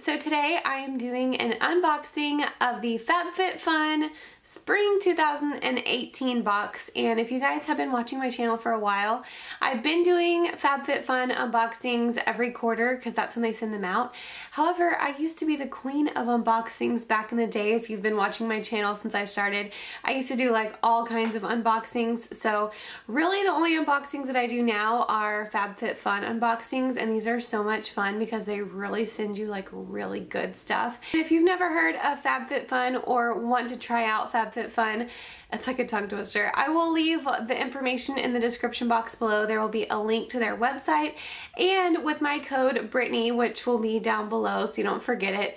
So today I am doing an unboxing of the Fabfitfun Spring 2018 box, and if you guys have been watching my channel for a while, I've been doing Fabfitfun unboxings every quarter because that's when they send them out. However, I used to be the queen of unboxings back in the day. If you've been watching my channel since I started, I used to do like all kinds of unboxings. So really the only unboxings that I do now are Fabfitfun unboxings, and these are so much fun because they really send you like really good stuff. And if you've never heard of Fabfitfun or want to try out Fabfitfun, it's like a tongue twister. I will leave the information in the description box below. There will be a link to their website, and with my code Brittani, which will be down below so you don't forget it,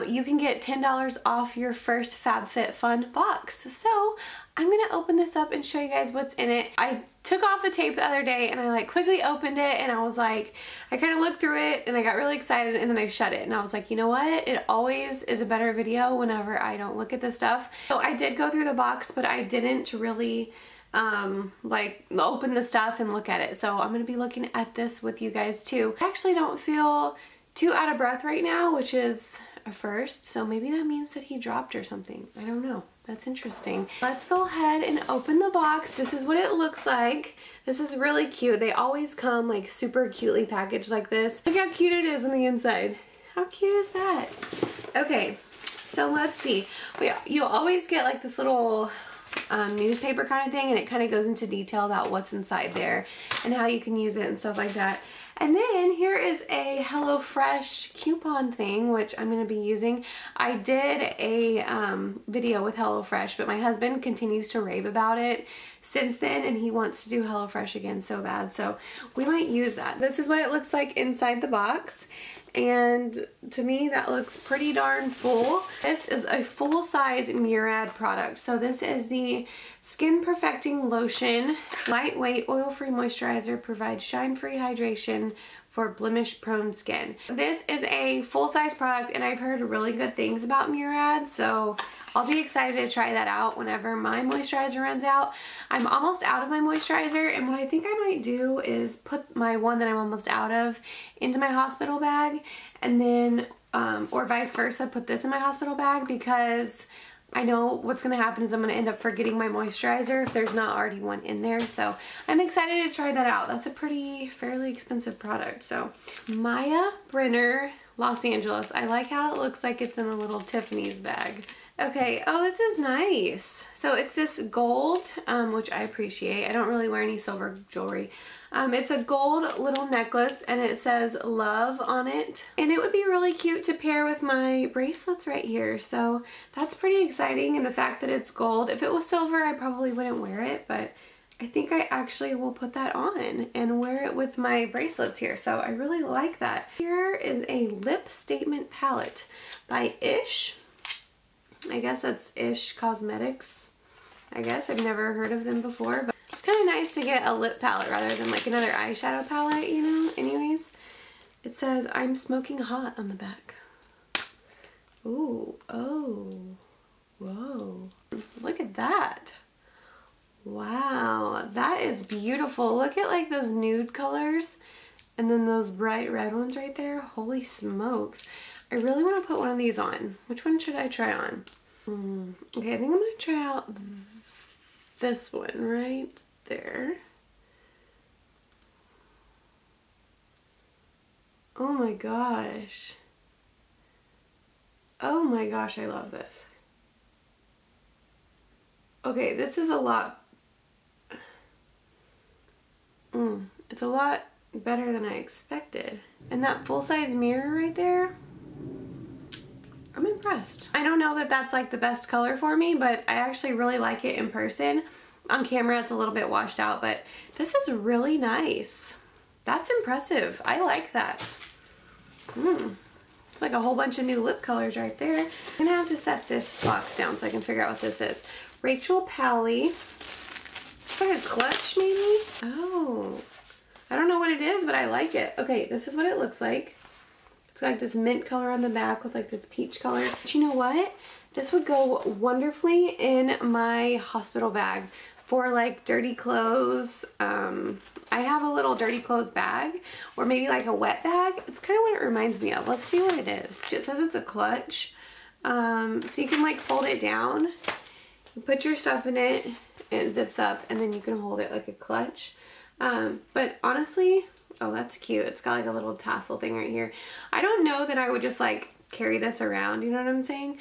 you can get $10 off your first Fabfitfun box. So I'm gonna open this up and show you guys what's in it. I took off the tape the other day and I like quickly opened it, and I was like, I kind of looked through it and I got really excited, and then I shut it and I was like, you know what? It always is a better video whenever I don't look at this stuff. So I did go through the box, but I didn't really like open the stuff and look at it. So I'm gonna be looking at this with you guys too. I actually don't feel too out of breath right now, which is a first, so maybe that means that he dropped or something. I don't know. That's interesting. Let's go ahead and open the box. This is what it looks like. This is really cute. They always come like super cutely packaged like this. Look how cute it is on the inside. How cute is that? Okay, so let's see. You'll always get like this little newspaper kind of thing, and it kind of goes into detail about what's inside there and how you can use it and stuff like that. And then here is a HelloFresh coupon thing, which I'm going to be using. I did a video with HelloFresh, but my husband continues to rave about it since then, and he wants to do HelloFresh again so bad, so we might use that. This is what it looks like inside the box, and to me that looks pretty darn full. This is a full-size Murad product. So this is the Skin Perfecting Lotion. Lightweight, oil-free moisturizer, provides shine-free hydration for blemish-prone skin. This is a full-size product, and I've heard really good things about Murad, so I'll be excited to try that out whenever my moisturizer runs out. I'm almost out of my moisturizer, and what I think I might do is put my one that I'm almost out of into my hospital bag, and then, or vice versa, put this in my hospital bag, because I know what's going to happen is I'm going to end up forgetting my moisturizer if there's not already one in there. So I'm excited to try that out. That's a fairly expensive product. So Maya Brenner, Los Angeles. I like how it looks like it's in a little Tiffany's bag. Okay, oh, this is nice. So it's this gold, which I appreciate. I don't really wear any silver jewelry. It's a gold little necklace, and it says love on it. And it would be really cute to pair with my bracelets right here. So that's pretty exciting, and the fact that it's gold. If it was silver, I probably wouldn't wear it, but I think I actually will put that on and wear it with my bracelets here. So I really like that. Here is a lip statement palette by Ish. I guess that's Ish Cosmetics. I guess I've never heard of them before, but it's kind of nice to get a lip palette rather than like another eyeshadow palette, you know? Anyways, it says I'm smoking hot on the back. Ooh, oh, whoa. Look at that. Wow, that is beautiful. Look at like those nude colors and then those bright red ones right there. Holy smokes. I really want to put one of these on. Which one should I try on? Okay, I think I'm going to try out this one right there. Oh my gosh. Oh my gosh, I love this. Okay, this is a lot... it's a lot better than I expected. And that full-size mirror right there, I'm impressed. I don't know that that's like the best color for me, but I actually really like it in person. On camera it's a little bit washed out, but this is really nice. That's impressive. I like that. It's like a whole bunch of new lip colors right there. I'm gonna have to set this box down so I can figure out what this is. Rachel Pally. It's like a clutch maybe? Oh. I don't know what it is, but I like it. Okay, this is what it looks like. It's got like this mint color on the back with like this peach color. But you know what? This would go wonderfully in my hospital bag for like dirty clothes. I have a little dirty clothes bag, or maybe like a wet bag. It's kind of what it reminds me of. Let's see what it is. It says it's a clutch. So you can like fold it down, you put your stuff in it, and it zips up, and then you can hold it like a clutch. But honestly, oh, that's cute. It's got like a little tassel thing right here. I don't know that I would just like carry this around, you know what I'm saying?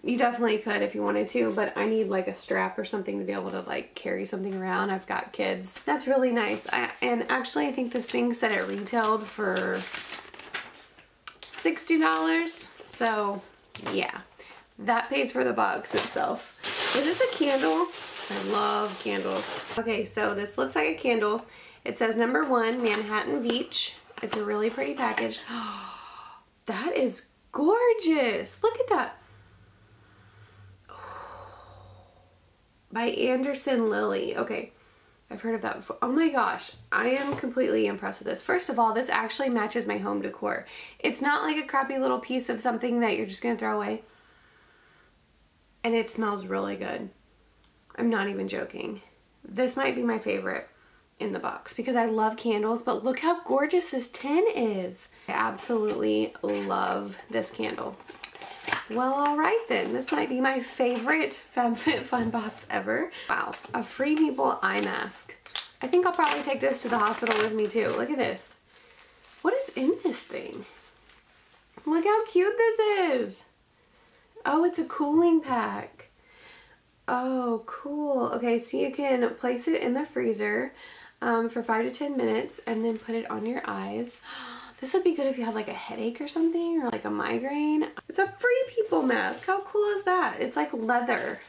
You definitely could if you wanted to, but I need like a strap or something to be able to like carry something around. I've got kids. That's really nice. And actually I think this thing said it retailed for $60. So yeah, that pays for the box itself. Is this a candle? I love candles. Okay, so this looks like a candle. It says number 1, Manhattan Beach. It's a really pretty package. That is gorgeous. Look at that. By Anderson Lily. Okay, I've heard of that before. Oh my gosh, I am completely impressed with this. First of all, this actually matches my home decor. It's not like a crappy little piece of something that you're just gonna throw away. And it smells really good. I'm not even joking. This might be my favorite in the box because I love candles, but look how gorgeous this tin is. I absolutely love this candle. Well, all right then. This might be my favorite Fabfitfun box ever. Wow, a Free People eye mask. I think I'll probably take this to the hospital with me too. Look at this. What is in this thing? Look how cute this is. Oh, it's a cooling pack. Oh, cool. Okay, so you can place it in the freezer for 5 to 10 minutes and then put it on your eyes. This would be good if you have like a headache or something, or like a migraine. It's a Free People mask. How cool is that? It's like leather.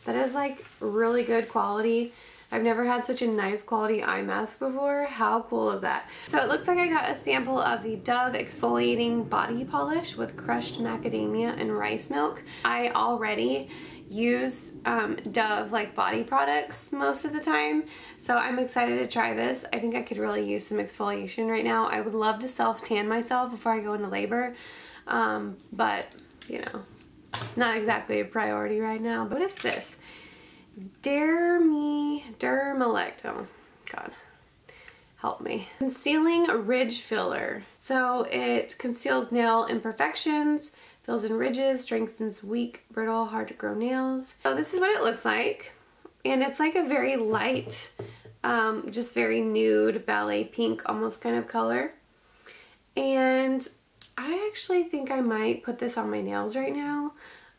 That is like really good quality. I've never had such a nice quality eye mask before. How cool is that? So it looks like I got a sample of the Dove Exfoliating Body Polish with crushed macadamia and rice milk. I already use Dove like body products most of the time, so I'm excited to try this. I think I could really use some exfoliation right now. I would love to self tan myself before I go into labor, but you know, it's not exactly a priority right now. But what is this? Geremy Dermalect. Oh god, help me. Concealing Ridge Filler. So it conceals nail imperfections, fills in ridges, strengthens weak, brittle, hard to grow nails. So this is what it looks like. And it's like a very light, just very nude, ballet pink almost kind of color. And I actually think I might put this on my nails right now.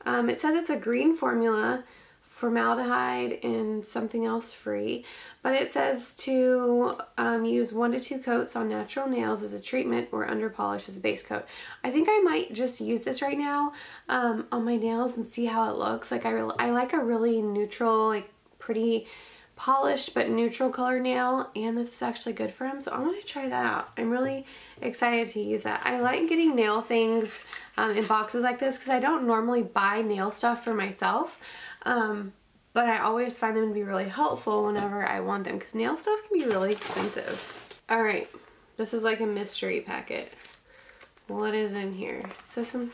It says it's a green formula, formaldehyde and something else free, but it says to use 1 to 2 coats on natural nails as a treatment or under polish as a base coat. I think I might just use this right now on my nails and see how it looks. Like I like a really neutral, like pretty polished but neutral color nail, and this is actually good for them, so I'm going to try that out. I'm really excited to use that. I like getting nail things in boxes like this because I don't normally buy nail stuff for myself. But I always find them to be really helpful whenever I want them because nail stuff can be really expensive. Alright, this is like a mystery packet. What is in here? It says some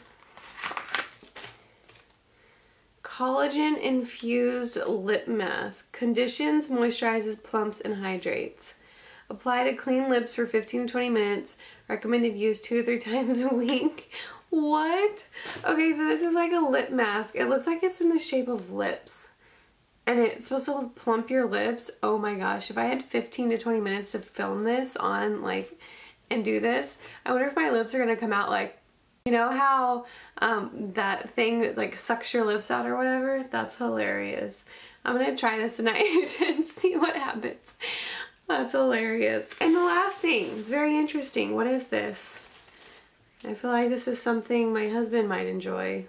collagen infused lip mask. Conditions, moisturizes, plumps, and hydrates. Apply to clean lips for 15 to 20 minutes. Recommended use 2 to 3 times a week. What? Okay, so this is like a lip mask. It looks like it's in the shape of lips. And it's supposed to plump your lips. Oh my gosh, if I had 15 to 20 minutes to film this on, like, and do this, I wonder if my lips are gonna come out like, you know how that thing that like sucks your lips out or whatever? That's hilarious. I'm gonna try this tonight and see what happens. That's hilarious. And the last thing, it's very interesting. What is this? I feel like this is something my husband might enjoy.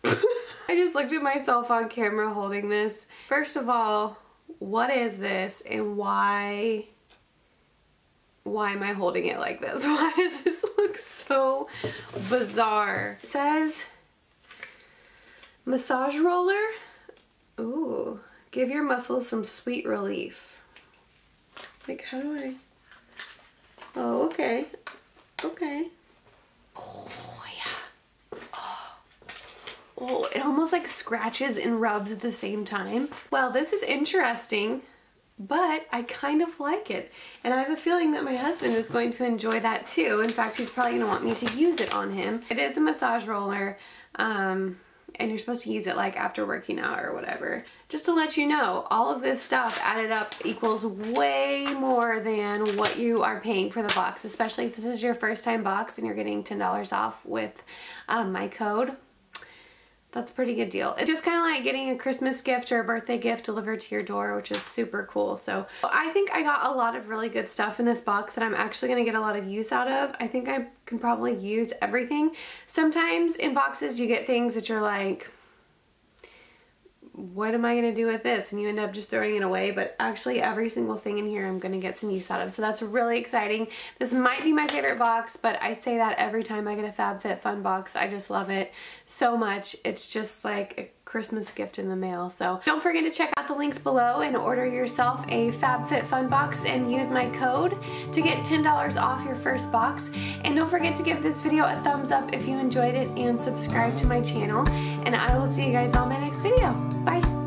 I just looked at myself on camera holding this. First of all, what is this and why am I holding it like this? Why does this look so bizarre? It says massage roller. Ooh, give your muscles some sweet relief. Like, how do I? Oh, okay. Okay. Oh, yeah. Oh, it almost like scratches and rubs at the same time. Well, this is interesting, but I kind of like it. And I have a feeling that my husband is going to enjoy that too. In fact, he's probably gonna want me to use it on him. It is a massage roller, and you're supposed to use it like after working out or whatever. Just to let you know, all of this stuff added up equals way more than what you are paying for the box, especially if this is your first time box and you're getting $10 off with my code. That's a pretty good deal. It's just kind of like getting a Christmas gift or a birthday gift delivered to your door, which is super cool. So I think I got a lot of really good stuff in this box that I'm actually going to get a lot of use out of. I think I can probably use everything. Sometimes in boxes you get things that you're like, what am I going to do with this? And you end up just throwing it away, but actually every single thing in here I'm going to get some use out of. So that's really exciting. This might be my favorite box, but I say that every time I get a Fabfitfun box. I just love it so much. It's just like a Christmas gift in the mail. So don't forget to check out the links below and order yourself a Fabfitfun box and use my code to get $10 off your first box. And don't forget to give this video a thumbs up if you enjoyed it and subscribe to my channel. And I will see you guys on my next video. Bye.